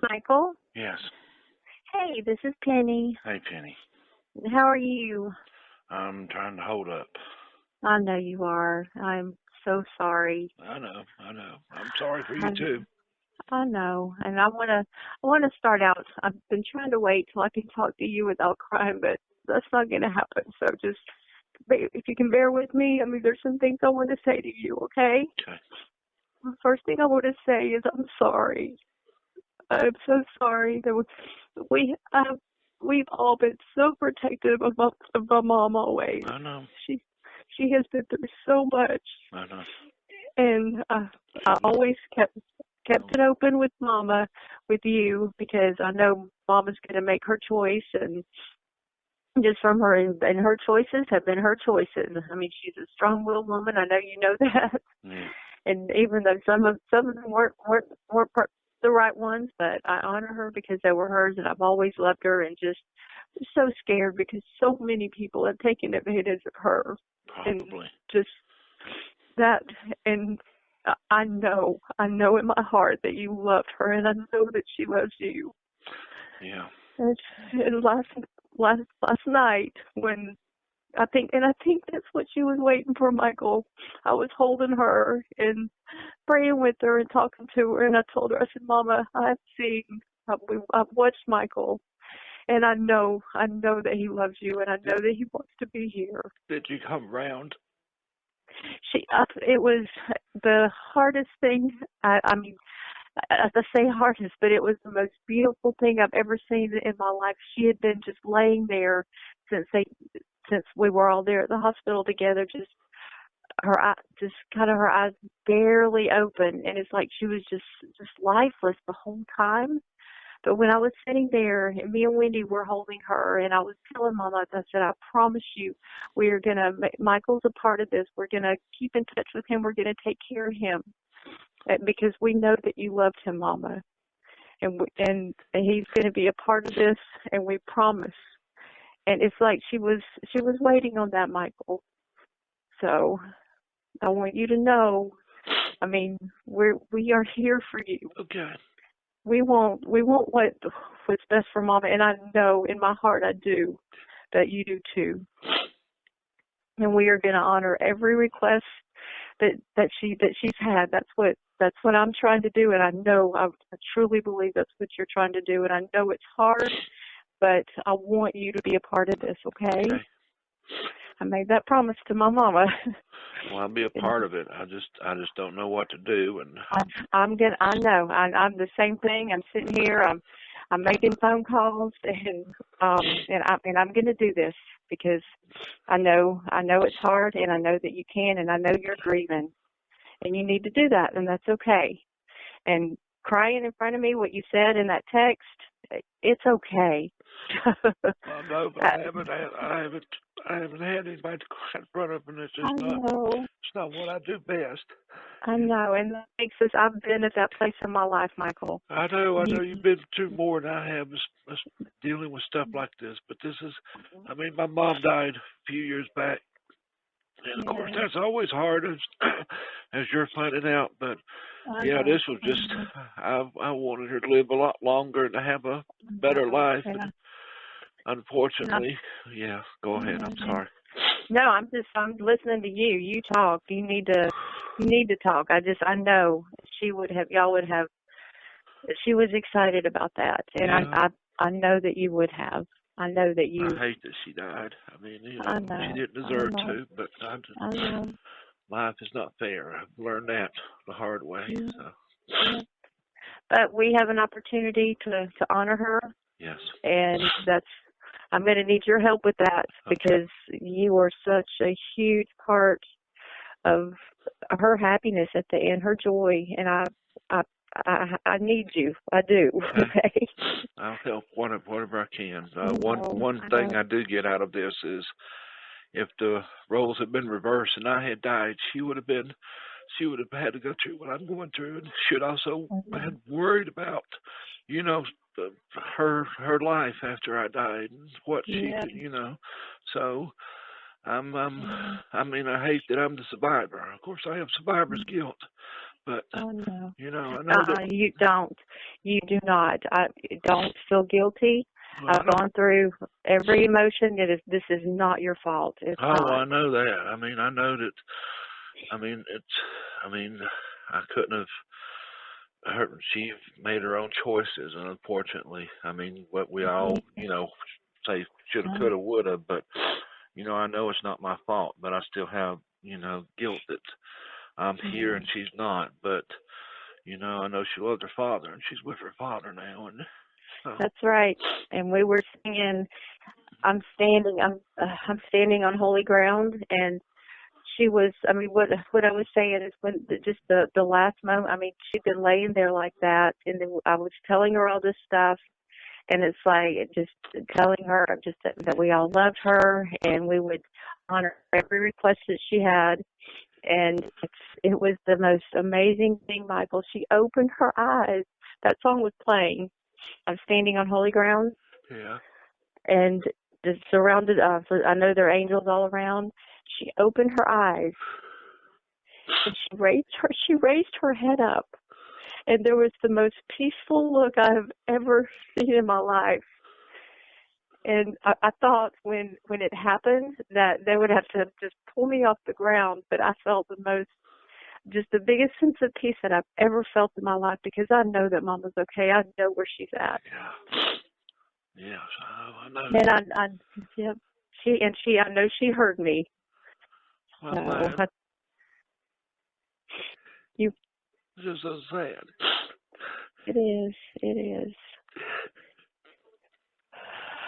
Michael. Yes. Hey, this is Penny. Hey, Penny. How are you? I'm trying to hold up. I know you are. I'm so sorry. I know. I'm sorry for you I, too. I know, and I want to start out. I've been trying to wait till I can talk to you without crying, but that's not going to happen. So just if you can bear with me. I mean, there's some things I want to say to you. Okay. Okay. The first thing I want to say is I'm sorry. I'm so sorry that we we've all been so protective of my mom always. I know. She she has been through so much, I know. and I always kept it open with Mama, with you, because I know Mama's going to make her choice, and just from her, and her choices have been her choices. I mean, she's a strong-willed woman. I know you know that. Yeah. And even though some of them weren't the right ones, but I honor her because they were hers, and I've always loved her, and just so scared because so many people have taken advantage of her. Probably. And just that, and I know in my heart that you loved her, and I know that she loves you. Yeah. And last night when I think that's what she was waiting for, Michael. I was holding her and praying with her and talking to her, and I told her, I said, Mama, I've watched Michael, and I know that he loves you, and I know that he wants to be here. Did you come round? It was the hardest thing. I mean, I say hardest, but it was the most beautiful thing I've ever seen in my life. She had been just laying there since we were all there at the hospital together, just her eyes barely open, and it's like she was just lifeless the whole time. But when I was sitting there, and me and Wendy were holding her, and I was telling Mama, I said, I promise you, Michael's a part of this. We're gonna keep in touch with him. We're gonna take care of him, because we know that you loved him, Mama, and he's gonna be a part of this, and we promise. And it's like she was waiting on that, Michael. So I want you to know, I mean, we are here for you. Okay. We want what's best for Mama, and I know in my heart I do that you do too. And we are going to honor every request that she's had. That's what I'm trying to do, and I know I truly believe that's what you're trying to do, and I know it's hard, but I want you to be a part of this, okay? I made that promise to my Mama. Well, I'll be a part of it. I just don't know what to do, and I know. I'm the same thing. I'm sitting here. I'm making phone calls, and I'm going to do this because I know it's hard, and I know that you can, and I know you're grieving, and you need to do that, and that's okay. And crying in front of me, what you said in that text, it's okay. I know, but I haven't had anybody to cry in front of, and it's just it's not what I do best. I know, and that makes us. I've been at that place in my life, Michael. I know you've been through more than I have dealing with stuff like this, but this is, I mean, my mom died a few years back, and of course that's always hard as you're finding out, but yeah, this was just, I wanted her to live a lot longer and to have a better life, and unfortunately, yeah, go ahead, I'm sorry. No, I'm listening to you. You talk. You need to talk. I know y'all would have. She was excited about that, and yeah. I know that you would have. I know that you. I hate that she died. I mean, she didn't deserve to, but I know. Life is not fair. I've learned that the hard way. So. Yeah. But we have an opportunity to honor her. Yes. And I'm going to need your help with that because you are such a huge part of her happiness at the end, her joy, and I need you. I do. Okay. I'll help whatever I can. One thing I do get out of this is if the roles had been reversed and I had died, she would have had to go through what I'm going through, and should also have worried about, her life after I died and what she could, So I mean, I hate that I'm the survivor. Of course, I have survivor's guilt, But Oh no. you know, I know that. You don't. You do not. I don't feel guilty. Well, I I've don't. gone through every emotion. This is not your fault. It's Oh, not. I know that. I mean, I know that. I mean, it's. I mean, I couldn't have. She made her own choices, and unfortunately, I mean, what we all, say shoulda, coulda, woulda, but I know it's not my fault, but I still have, guilt that I'm here and she's not. But I know she loved her father, and she's with her father now, and That's right. And we were singing. I'm standing on holy ground, and she was. I mean, what I was saying is when just the last moment. I mean, she'd been laying there like that, and then I was telling her all this stuff, and it's like just telling her just that we all loved her, and we would honor every request that she had. And it was the most amazing thing, Michael. She opened her eyes. That song was playing. I'm standing on holy ground, yeah. and just surrounded. I know there are angels all around. She opened her eyes, and she raised her head up, and there was the most peaceful look I have ever seen in my life. And I thought when it happened that they would have to just pull me off the ground, but I felt just the biggest sense of peace that I've ever felt in my life, because I know that Mama's okay. I know where she's at. Yeah. Yes, I know. And yeah, I know she heard me. Well, So it's just so sad. It is.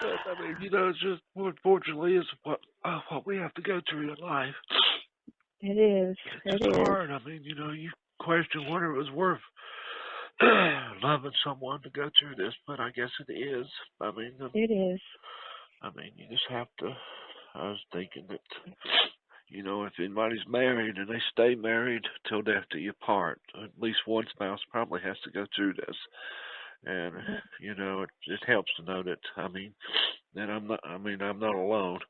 But I mean, it's just unfortunately is what we have to go through in life. It is. It's just hard. I mean, you question whether it was worth loving someone to go through this, but I guess it is. I mean, It is. I mean, you just have to. I was thinking that, if anybody's married and they stay married till death do you part, at least one spouse probably has to go through this. And it helps to know that that I'm not alone.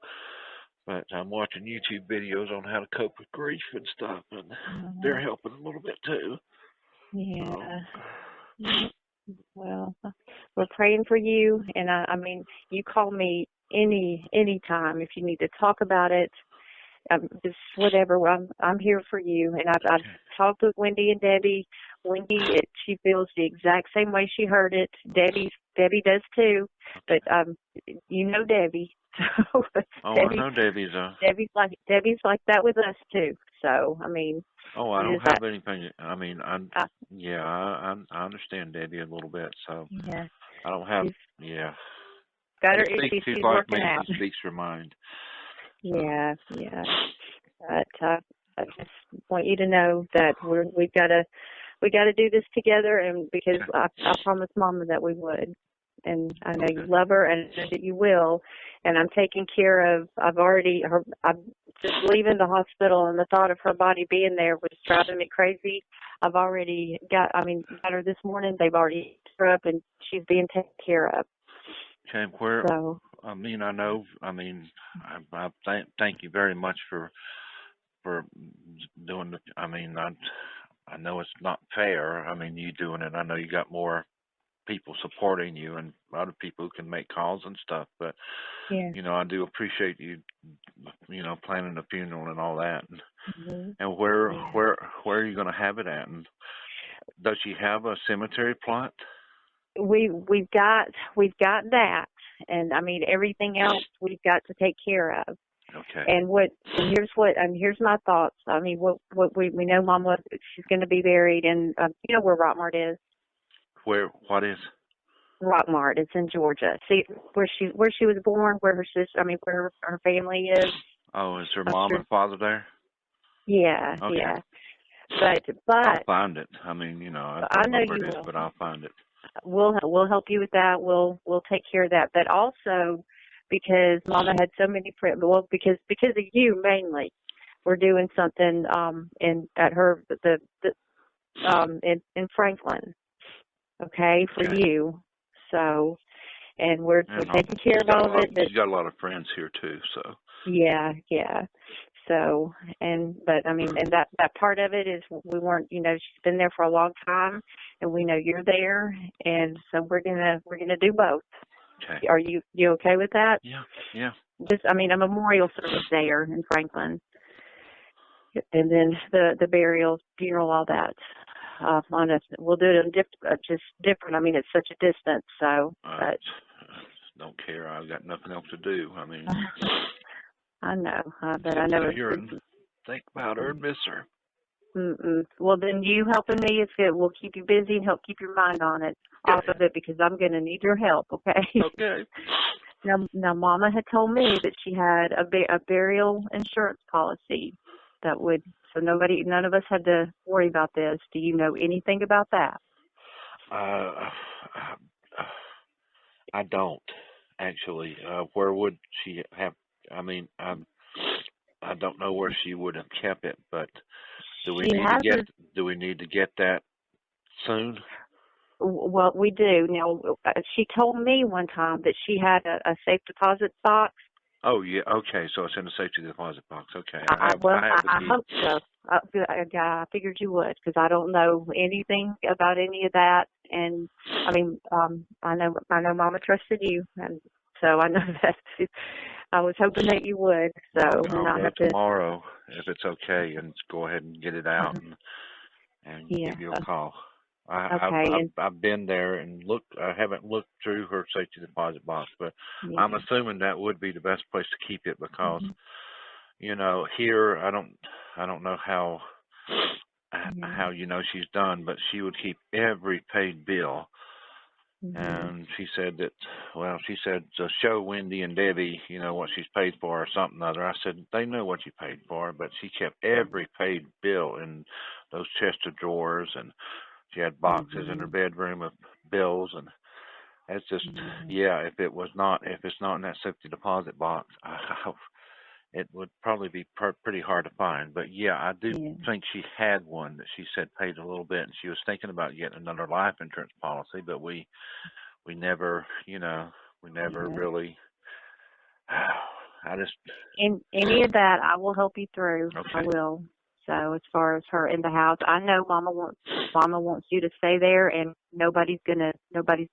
But I'm watching YouTube videos on how to cope with grief and stuff, and they're helping a little bit too. Yeah. Well, we're praying for you, and I mean, you call me any time if you need to talk about it. Just whatever. I'm here for you, and I've talked with Wendy and Debbie. Wendy, she feels the exact same way she heard it. Debbie does too, but Debbie. So I know Debbie's. Debbie's like that with us too. So I mean. Oh, I don't have anything. I mean, I understand Debbie a little bit, so yeah. I don't have. Got her issues. She's She's like working me. out. She speaks her mind. Yeah. But I just want you to know that we got to do this together, and because I promised Mama that we would, and I know you love her, and I know that you will, and I'm taking care of. I'm just leaving the hospital, and the thought of her body being there was driving me crazy. I've already got her this morning. They've already picked her up, and she's being taken care of. Okay, So, I know. I thank you very much for doing. I know it's not fair. I mean, you doing it. I know you got more people supporting you and other people who can make calls and stuff. But I do appreciate you, planning the funeral and all that. And where are you going to have it at? And does she have a cemetery plot? We've got that, and I mean everything else we've got to take care of. Okay. And here's my thoughts. I mean, what we know, Mama, she's going to be buried in where Rockmart is. What is? Rockmart. It's in Georgia. See where she was born, where her sister. I mean, where her family is. Oh, is her mom and father there? Yeah. Okay. Yeah. But I'll find it. I mean, I know where it is, but I'll find it. We'll help you with that. We'll take care of that. But also, because Mama had so many friends, because of you mainly, we're doing something in Franklin, okay, for you. So, and we're taking care of all of it. She's got a lot of friends here too, so. Yeah. So, but I mean, and that part of it is we weren't, she's been there for a long time, and we know you're there, and so we're gonna do both. Okay. Are you okay with that? Yeah, yeah. Just, I mean, a memorial service there in Franklin, and then the burial, funeral, all that. We'll do it just different. I mean, it's such a distance, so. But don't care. I've got nothing else to do. I mean. I know, but I know think about her and miss her. Well, then you helping me is good. We'll keep you busy and help keep your mind on it, off of it, because I'm going to need your help. Okay. Okay. Now, Mama had told me that she had a burial insurance policy that would, so none of us had to worry about this. Do you know anything about that? I don't actually. Where would she have? I mean, I don't know where she would have kept it, but do we need to get that soon? Well, we do. Now, she told me one time that she had a safe deposit box. Oh, yeah. Okay, so it's in the safety deposit box. Okay. I hope so. I figured you would, because I don't know anything about any of that. And, I mean, I know Mama trusted you, and so I know that. I was hoping that you would. So I'll go tomorrow, if it's okay, and go ahead and get it out and give you a call. I've been there and looked. I haven't looked through her safety deposit box, but I'm assuming that would be the best place to keep it, because here I don't know how she's done, but she would keep every paid bill. And she said to show Wendy and Debbie, what she's paid for or something or other. I said, they know what you paid for, but she kept every paid bill in those chest of drawers, and she had boxes in her bedroom of bills, and it's just, if it's not in that safety deposit box, it would probably be pretty hard to find. But I do think she had one that she said paid a little bit, and she was thinking about getting another life insurance policy, but we never, really. In any of that, I will help you through. Okay. I will. So as far as her in the house, I know Mama wants you to stay there, and nobody's gonna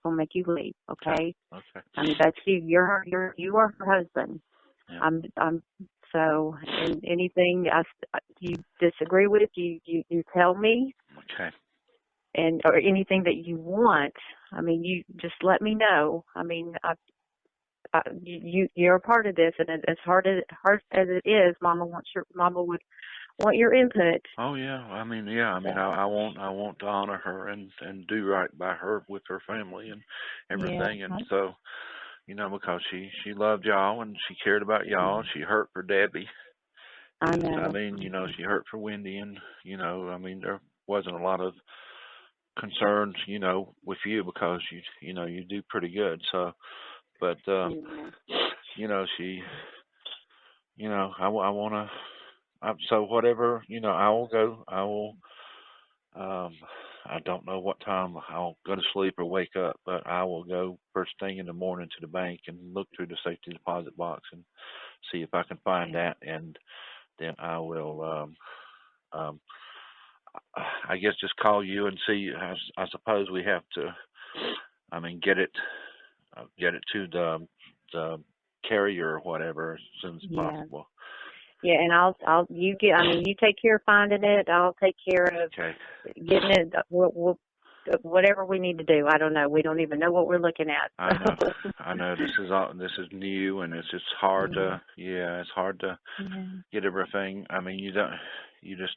make you leave. Okay. Okay. I mean, that's you. You are her husband. Yeah. So, and anything you disagree with, you tell me. Okay. Or anything that you want, I mean, you just let me know. I mean, you're a part of this, and as hard as it is, Mama would want your input. Oh yeah, I mean, I want to honor her and do right by her with her family and everything, and so, because she loved y'all and she cared about y'all. She hurt for Debbie. I know. I mean, she hurt for Wendy, and I mean, there wasn't a lot of concerns, with you, because you do pretty good. So, but she, I want to. So whatever, I will go. I will. I don't know what time I'll go to sleep or wake up, but I will go first thing in the morning to the bank and look through the safety deposit box and see if I can find that, and then I will. I guess just call you and see. I suppose we have to. I mean, get it to the carrier or whatever as soon as possible. Yeah, and you take care of finding it. I'll take care of getting it. We'll whatever we need to do. I don't know. We don't even know what we're looking at. So. I know. This is new, and it's just hard to. It's hard to get everything. I mean, you just.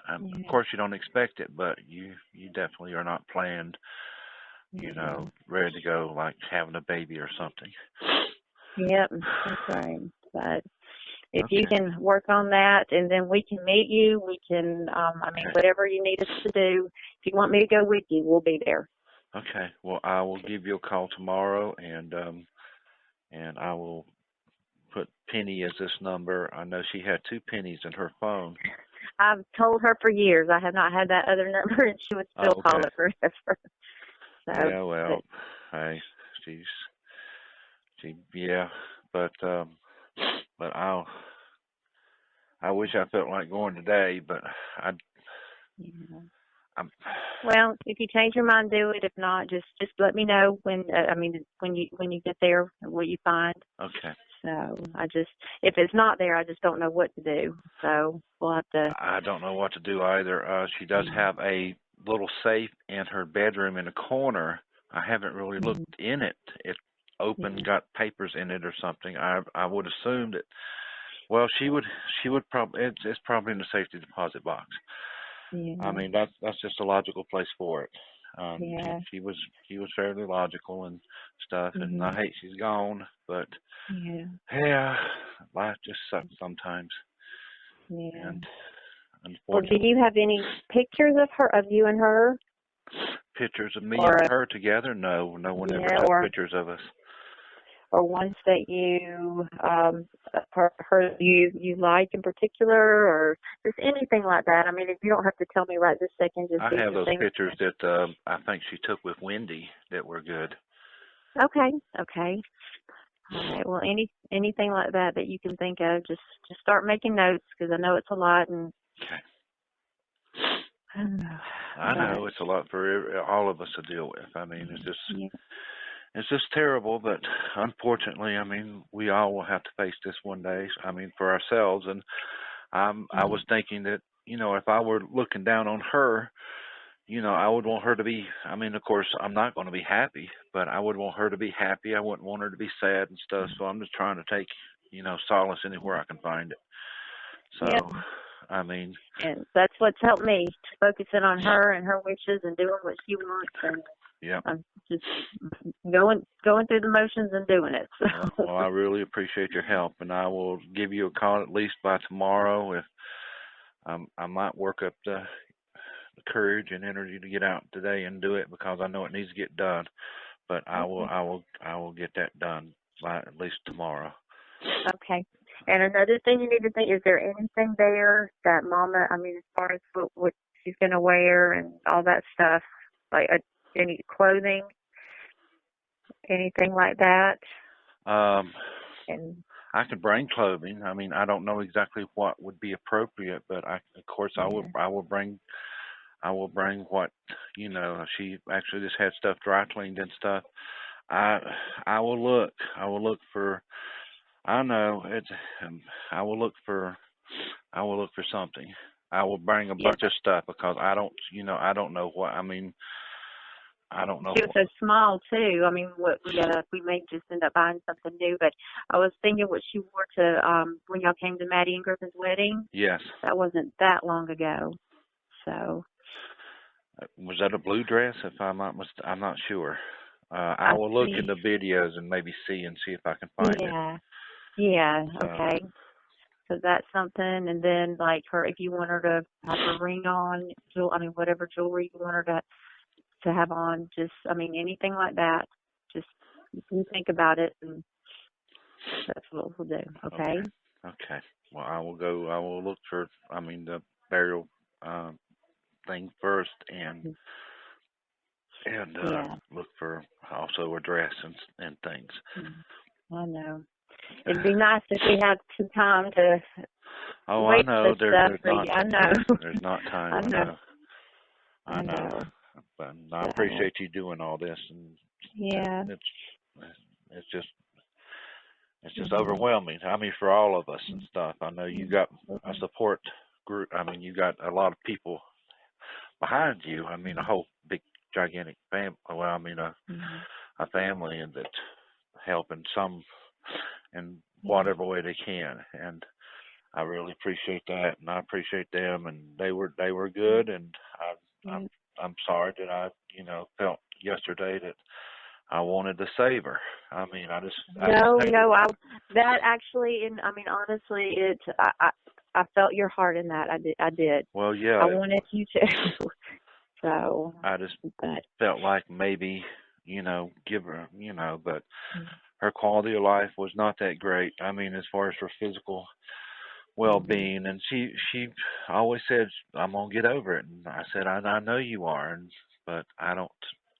Of course, you don't expect it, but you definitely are not planned. Ready to go, like having a baby or something. Yep, that's right. But if you can work on that, and then we can meet you, we can, whatever you need us to do. If you want me to go with you, we'll be there. Okay. Well, I will give you a call tomorrow, and I will put Pennie as this number. I know she had 2 Pennies in her phone. I've told her for years I have not had that other number, and she would still call it forever. So, hey, but I'll. I wish I felt like going today, but I, Yeah. I'm, Well, if you change your mind, do it. If not, just let me know when. I mean, when you get there, what you find. okay. So I just, if it's not there, I just don't know what to do. So we'll have to. I don't know what to do either. She does have a little safe in her bedroom in a corner. I haven't really Mm-hmm. looked in it. It's open, Yeah. got papers in it or something. I would assume that. Well, she would probably it's probably in the safety deposit box. I Yeah. mean that's just a logical place for it. She Yeah. she was fairly logical and stuff, and I Mhm. hate she's gone, but Yeah. yeah, life just sucks sometimes, Yeah. and Well, do unfortunately, you have any pictures of her, of you and her, pictures of me or and her together? No, no one ever yeah, took pictures of us. or ones that you her you like in particular, or just anything like that? I mean, if you don't have to tell me right this second, just I have even those things. pictures that I think she took with Wendy that were good. Okay. Okay. All right. Well, anything like that that you can think of, just start making notes because I know it's a lot, and Okay. I don't know, I but know it's a lot for all of us to deal with. I mean, yeah. it's just terrible, but unfortunately, I mean, we all will have to face this one day. I mean, for ourselves. And I Yeah. was thinking that if I were looking down on her, I would want her to be. I mean, of course, I'm not going to be happy, but I would want her to be happy. I wouldn't want her to be sad and stuff. So I'm just trying to take solace anywhere I can find it. Yeah. So, I mean, And that's what's helped me, focusing on her and her wishes and doing what she wants, and yeah. I'm just going through the motions and doing it. So Well, I really appreciate your help, and I will give you a call at least by tomorrow. If I might work up the courage and energy to get out today and do it because I know it needs to get done. But I will, okay, I will, I will get that done by at least tomorrow. okay. And another thing you need to think: is there anything there that Mama? I mean, as far as what she's gonna wear and all that stuff, like any clothing, anything like that, Um, and I could bring clothing. I mean, I don't know exactly what would be appropriate, but of course, yeah, I will bring what She actually just had stuff dry cleaned and stuff. I, I will look. I will look for. I know it's. Um, I will look for. I will look for something. I will bring a yeah. bunch of stuff because I don't. I don't know what. I mean, I don't know She was what. so small too. I mean, what we may just end up buying something new. But I was thinking what she wore to when y'all came to Maddie and Griffin's wedding. Yes. That wasn't that long ago. So Was that a blue dress? If I'm not I'm not sure. I I will look in think, the videos and maybe see if I can find it. yeah, yeah, So okay. So that's something. And then like her, if you want her to have her ring on, I mean, whatever jewelry you want her to have on, just I mean, anything like that. Just you think about it, and that's what we'll do. okay, Okay. okay. Well, I will go. I will look for. I mean, the burial uh, thing first, and Yeah. look for also a dress and things. I know. It'd be nice if we had some time to Oh, I wait for know. this stuff. There's But not. yeah, I know. There's not time. I I know. know. I I know. know. But I So appreciate you doing all this, and yeah. it's just it's just Yeah. overwhelming. I mean, for all of us and stuff. I know you got a Mhm. support group. I mean, you got a lot of people behind you. I mean, a whole big, gigantic family. Well, I mean, Mhm. a family and that help in some in Yeah. whatever way they can. And I really appreciate that, and I appreciate them. And they were good. And Yeah. I'm sorry that I felt yesterday that I wanted to save her. I mean, I just No, hated. no. That actually, and I mean, honestly, I felt your heart in that. I did. I did. Well, I yeah, wanted you to. So, I just but felt like maybe, give her, but her quality of life was not that great. I mean, as far as her physical mhm. well-being, and she always said, "I'm gonna get over it," and I said, "I know you are," but I don't.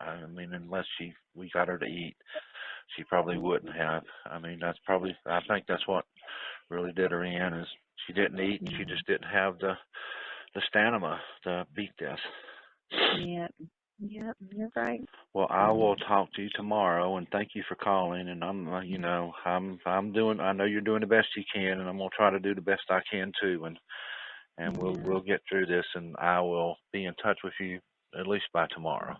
I mean, unless we got her to eat, she probably wouldn't have. I mean, I think that's what really did her in, is she didn't eat and she just didn't have the stamina to beat this. Yep. Yep. You're right. Well, I will talk to you tomorrow, and thank you for calling. And I'm, you know, I'm doing. I know you're doing the best you can, and I'm gonna try to do the best I can too. And we'll get through this, and I will be in touch with you at least by tomorrow.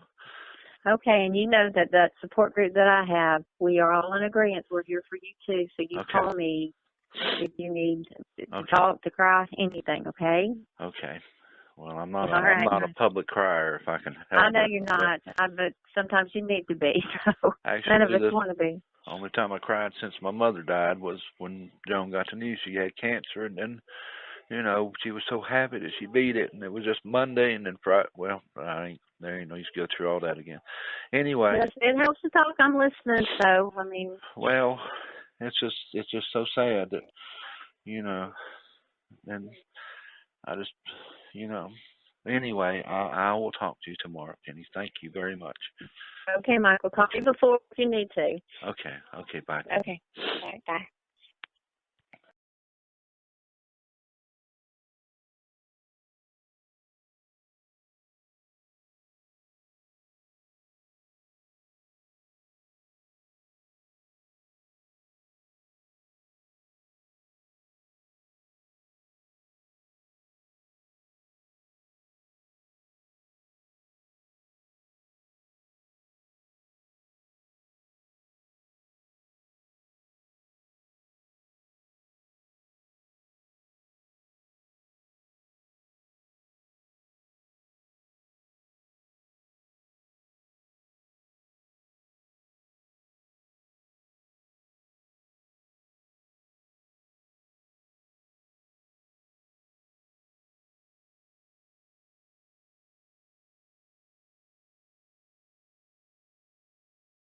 Okay, and you know that support group that I have, we are all in agreement. We're here for you too. So you call me if you need to talk, to cry, anything. Okay. Okay. Well, I'm not. All right. I'm not a public crier if I can help it. I know you're not, but sometimes you need to be. So actually, none of us want to be. Only time I cried since my mother died was when Joan got the news she had cancer, and then, you know, she was so happy that she beat it, and it was just Monday, and then Friday. Well, I ain't there. You know, you just go through all that again. Anyway, yes, it helps to talk. I'm listening. So I mean, well, it's just so sad that, you know, and I just, you know. Anyway, I will talk to you tomorrow, Pennie. Thank you very much. Okay, Michael. Call me before if you need to. Okay. Bye. Okay. All right, bye.